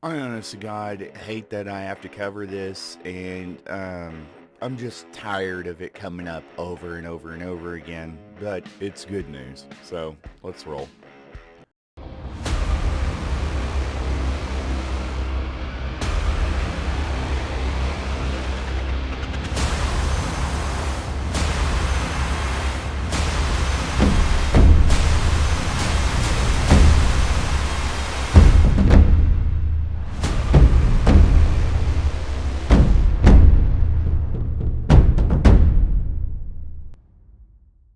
I honest to God hate that I have to cover this, and I'm just tired of it coming up over and over and over again, but it's good news, so let's roll.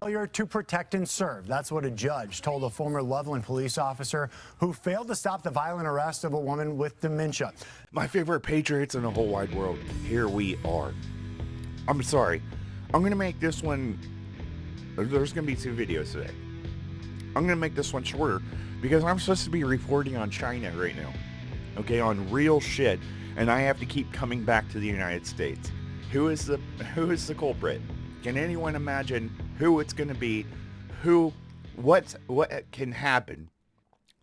Failure to protect and serve. That's what a judge told a former Loveland police officer who failed to stop the violent arrest of a woman with dementia. My favorite patriots in the whole wide world. Here we are. I'm sorry. I'm going to make this one... There's going to be 2 videos today. I'm going to make this one shorter because I'm supposed to be reporting on China right now. Okay, on real shit. And I have to keep coming back to the United States. Who is the culprit? Can anyone imagine who it's going to be? What can happen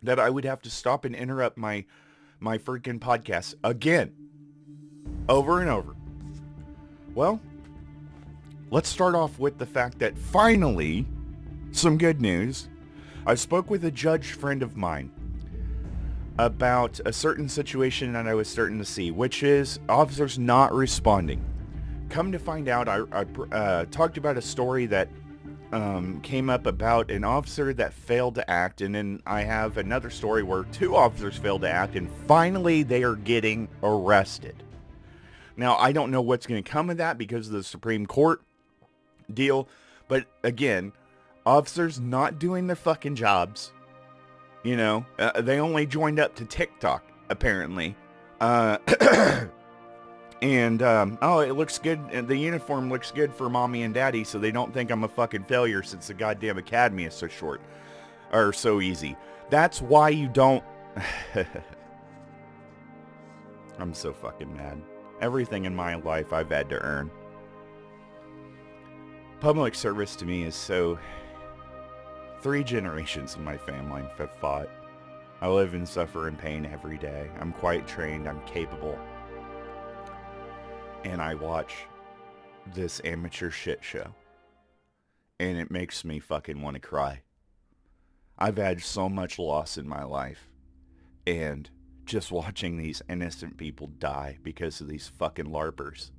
that I would have to stop and interrupt my freaking podcast again, over and over? Well, let's start off with the fact that finally, some good news. I spoke with a judge friend of mine about a certain situation that I was starting to see, which is officers not responding. Come to find out, I talked about a story that came up about an officer that failed to act, and then I have another story where 2 officers failed to act, and finally they are getting arrested. Now, I don't know what's going to come of that because of the Supreme Court deal, but again, officers not doing their fucking jobs. You know, they only joined up to TikTok, apparently. And, oh, it looks good. The uniform looks good for mommy and daddy, so they don't think I'm a fucking failure since the goddamn academy is so short. Or so easy. That's why you don't... I'm so fucking mad. Everything in my life I've had to earn. Public service to me is so... 3 generations of my family have fought. I live and suffer in pain every day. I'm quite trained. I'm capable. And I watch this amateur shit show. And it makes me fucking want to cry. I've had so much loss in my life. And just watching these innocent people die because of these fucking LARPers.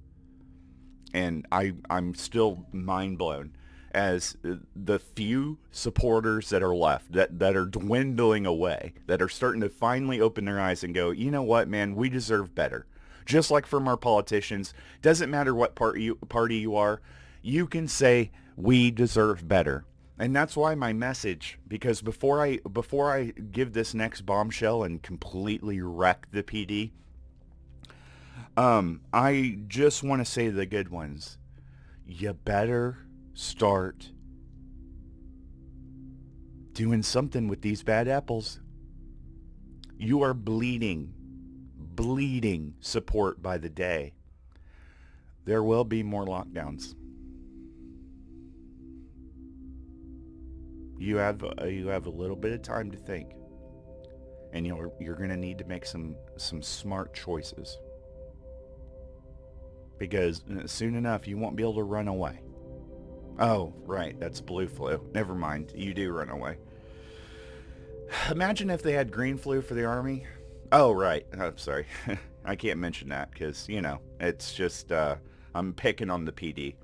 And I'm still mind blown as the few supporters that are left, that are dwindling away, that are starting to finally open their eyes and go, you know what, man, we deserve better. Just like from our politicians, doesn't matter what party you are, you can say we deserve better. And that's why my message, because before I give this next bombshell and completely wreck the PD, I just want to say the good ones. You better start doing something with these bad apples. You are bleeding support by the day. There will be more lockdowns. You have a little bit of time to think, and you're going to need to make some smart choices, because soon enough you won't be able to run away. Oh, right, that's blue flu. Never mind, you do run away. Imagine if they had green flu for the army. Oh, right. I'm sorry. I can't mention that because, you know, it's just, I'm picking on the PD.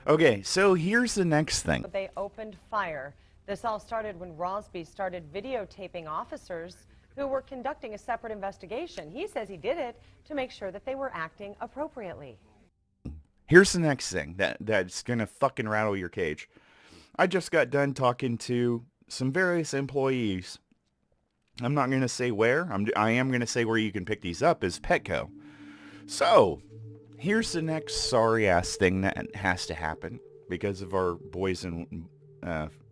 Okay, so here's the next thing. They opened fire. This all started when Rosby started videotaping officers who were conducting a separate investigation. He says he did it to make sure that they were acting appropriately. Here's the next thing that's going to fucking rattle your cage. I just got done talking to some various employees. I'm not going to say where. I am going to say where you can pick these up is Petco. So, here's the next sorry-ass thing that has to happen because of our boys and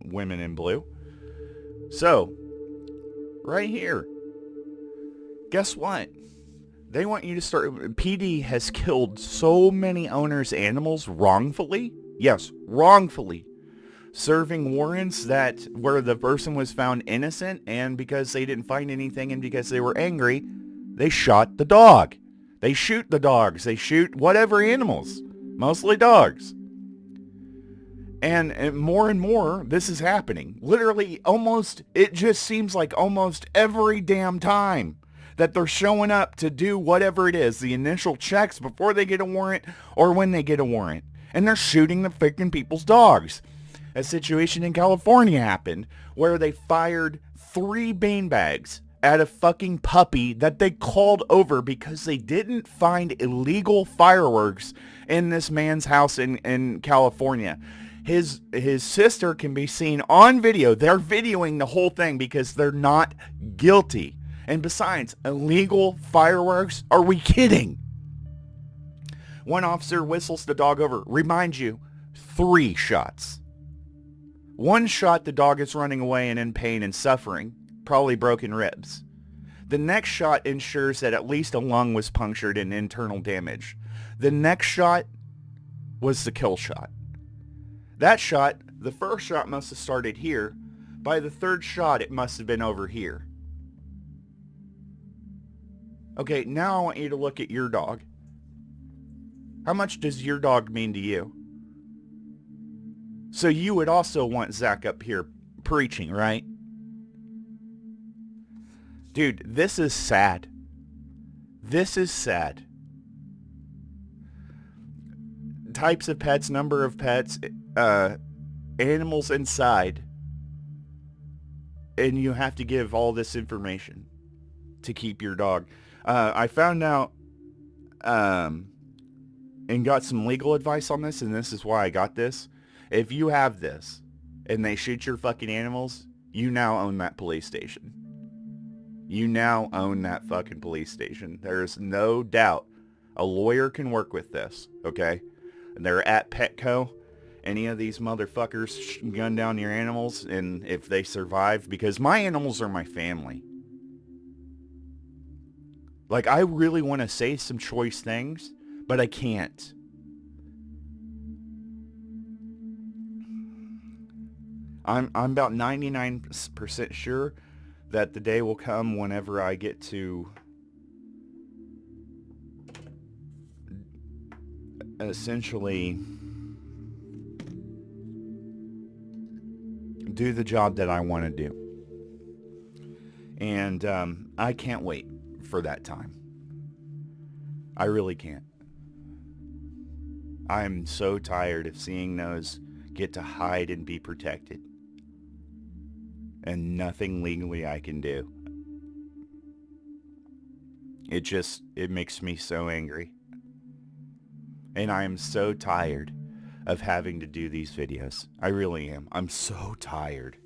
women in blue. So, right here. Guess what? They want you to start... PD has killed so many owners' animals wrongfully. Yes, wrongfully. Serving warrants where the person was found innocent, and because they didn't find anything and because they were angry, they shot the dog. They shoot the dogs. They shoot whatever animals, mostly dogs. And more and more, this is happening. Literally, it just seems like almost every damn time that they're showing up to do whatever it is, the initial checks before they get a warrant or when they get a warrant. And they're shooting the freaking people's dogs. A situation in California happened where they fired 3 beanbags at a fucking puppy that they called over because they didn't find illegal fireworks in this man's house in California. His sister can be seen on video. They're videoing the whole thing because they're not guilty. And besides, illegal fireworks? Are we kidding? One officer whistles the dog over. Remind you, 3 shots. 1 shot, the dog is running away and in pain and suffering, probably broken ribs. The next shot ensures that at least a lung was punctured and internal damage. The next shot was the kill shot. That shot, the first shot must have started here. By the 3rd shot, it must have been over here. Okay, now I want you to look at your dog. How much does your dog mean to you? So you would also want Zach up here preaching, right? Dude, this is sad. This is sad. Types of pets, number of pets, animals inside. And you have to give all this information to keep your dog. I found out and got some legal advice on this, and this is why I got this. If you have this and they shoot your fucking animals, you now own that police station. You now own that fucking police station. There is no doubt a lawyer can work with this, okay? And they're at Petco. Any of these motherfuckers gun down your animals, and if they survive, because my animals are my family. Like, I really want to say some choice things, but I can't. I'm about 99% sure that the day will come whenever I get to essentially do the job that I want to do. And I can't wait for that time. I really can't. I'm so tired of seeing those get to hide and be protected. And nothing legally I can do. It makes me so angry. And I am so tired of having to do these videos. I really am. I'm so tired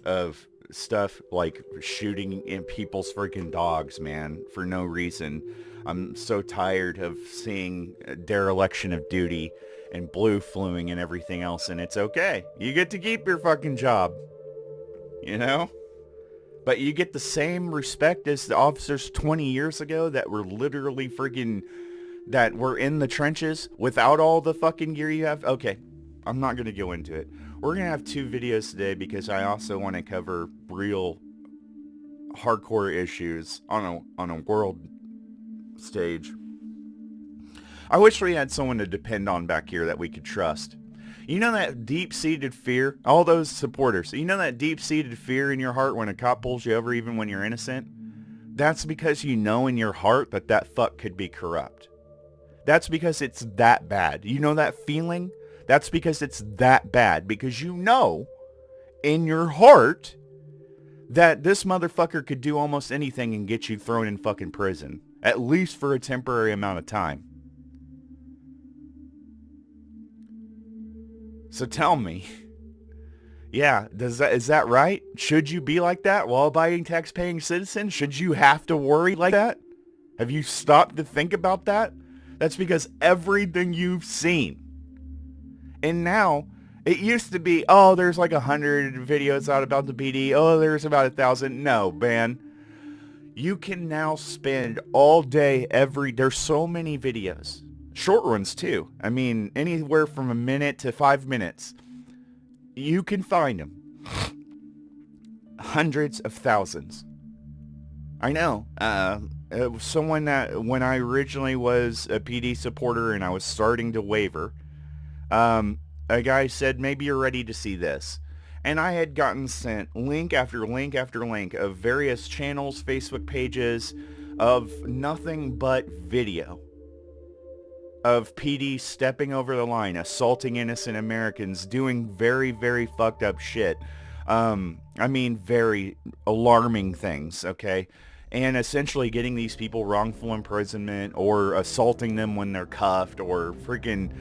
of stuff like shooting in people's freaking dogs, man, for no reason. I'm so tired of seeing dereliction of duty and blue fluing and everything else, and it's okay. You get to keep your fucking job, you know? But you get the same respect as the officers 20 years ago that were literally freaking, that were in the trenches without all the fucking gear you have. Okay, I'm not going to go into it. We're going to have 2 videos today because I also want to cover real hardcore issues on a world stage. I wish we had someone to depend on back here that we could trust. You know that deep-seated fear? All those supporters. You know that deep-seated fear in your heart when a cop pulls you over even when you're innocent? That's because you know in your heart that that fuck could be corrupt. That's because it's that bad. You know that feeling? That's because it's that bad. Because you know in your heart that this motherfucker could do almost anything and get you thrown in fucking prison. At least for a temporary amount of time. So tell me, yeah, is that right? Should you be like that, law-abiding, tax-paying citizen? Should you have to worry like that? Have you stopped to think about that? That's because everything you've seen. And now, it used to be, oh, there's like 100 videos out about the PD. Oh, there's about 1,000. No, man. You can now spend all day, there's so many videos. Short ones too. I mean, anywhere from a minute to 5 minutes. You can find them. Hundreds of thousands. I know. It was someone that, when I originally was a PD supporter and I was starting to waver, a guy said, maybe you're ready to see this. And I had gotten sent link after link after link of various channels, Facebook pages, of nothing but video of PD stepping over the line, assaulting innocent Americans, doing very, very fucked up shit. I mean, very alarming things, okay? And essentially getting these people wrongful imprisonment, or assaulting them when they're cuffed, or freaking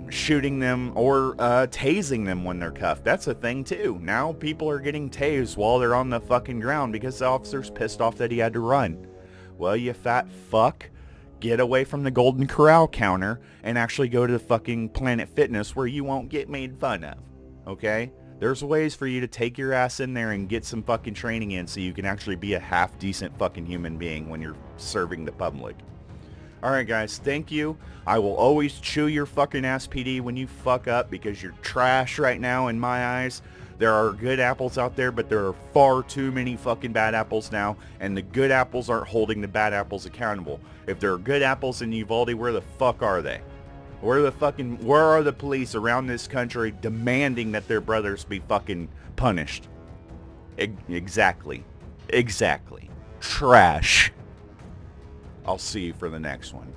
shooting them, or tasing them when they're cuffed. That's a thing too. Now people are getting tased while they're on the fucking ground because the officer's pissed off that he had to run. Well, you fat fuck. Get away from the Golden Corral counter and actually go to the fucking Planet Fitness where you won't get made fun of. Okay? There's ways for you to take your ass in there and get some fucking training in so you can actually be a half decent fucking human being when you're serving the public. Alright guys, thank you. I will always chew your fucking ass, PD, when you fuck up, because you're trash right now in my eyes. There are good apples out there, but there are far too many fucking bad apples now, and the good apples aren't holding the bad apples accountable. If there are good apples in Uvalde, where the fuck are they? Where are the police around this country demanding that their brothers be fucking punished? Exactly. Exactly. Trash. I'll see you for the next one.